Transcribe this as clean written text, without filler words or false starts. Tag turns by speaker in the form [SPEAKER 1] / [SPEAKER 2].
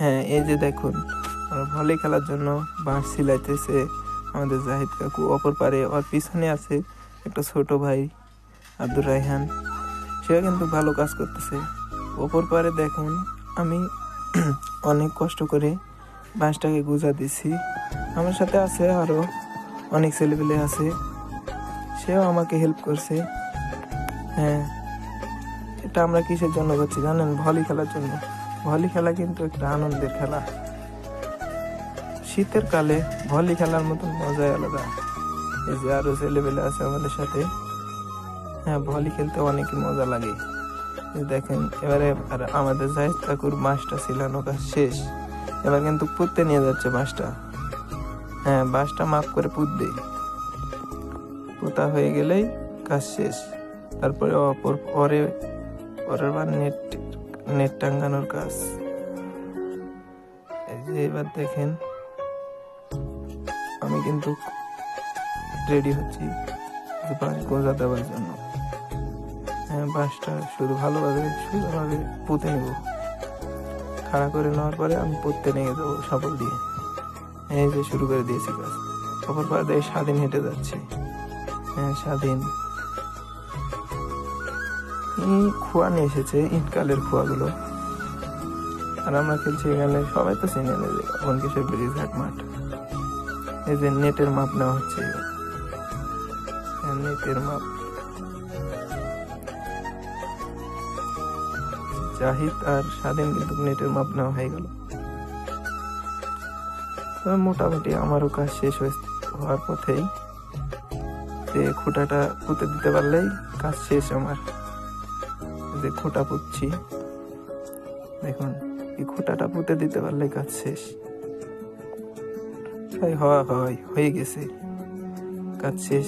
[SPEAKER 1] হ্যাঁ, এই যে দেখুন আমরা ভলি খেলার জন্য বাঁশ সিলাইতেছে আমাদের জাহিদ কাকু। অপর পারে ওর পিছনে আছে একটা ছোট ভাই আব্দুর রায়হান, সেও কিন্তু ভালো কাজ করতেছে। অপর পারে দেখুন আমি অনেক কষ্ট করে বাঁশটাকে গুজা দিছি। আমার সাথে আছে আরো অনেক ছেলেপেলে আছে, সেও আমাকে হেল্প করছে। হ্যাঁ, এটা আমরা কিসের জন্য করছি জানেন? ভলি খেলার জন্য। ভলি খেলা কিন্তু একটা আনন্দের খেলা। শীতের কালে ভলি খেলার মতন মজাই আলাদা। এই যে আরো ছেলেপেলে আছে আমাদের সাথে, হ্যাঁ ভলি খেলতে অনেক মজা লাগে। দেখেন এবারে আর আমাদের জাহিদ কাকুর বাঁশটা ছিলানো কাজ শেষ, এবার কিন্তু পুঁততে নিয়ে যাচ্ছে বাঁশটা। হ্যাঁ, বাঁশটা মাপ করে পুঁতবে, পোতা হয়ে গেলেই কাজ শেষ। তারপরে পরের বার নেট টাঙ্গানোর কাজ। এই যে এবার দেখেন আমি কিন্তু রেডি হচ্ছি বাঁশ গোজা দেওয়ার জন্য। হ্যাঁ, বাঁশটা শুধু ভালোভাবে সুন্দরভাবে পুঁতে নেব। খাড়া করে নেওয়ার পরে আমি পুঁততে নিয়ে যাবো শাবল দিয়ে। এই যে শুরু করে দিয়েছি কাজ। অপর পর দিয়ে স্বাধীন হেঁটে যাচ্ছে। হ্যাঁ, স্বাধীন খোয়া নিয়ে এসেছে, ইটকালের খোয়াগুলো। আর আমরা খেলছি এখানে, সবাই তো চিনে নেবে বনকিশোর ব্রিজ ঘাট মাঠ। এই যে নেটের মাপ নেওয়া হচ্ছে, নেটের মাপ। জাহিদ আর স্বাধীন কিন্তু নেটের মাপ নেওয়া হয়ে গেল। মোটামুটি আমারও কাজ শেষ হওয়ার পথেই, যে খুঁটাটা পুঁতে দিতে পারলেই কাজ শেষ আমার। যে খুঁটা পুঁতছি দেখুন, এই খুঁটাটা পুঁতে দিতে পারলেই কাজ শেষ। হয়ে গেছে, কাজ শেষ।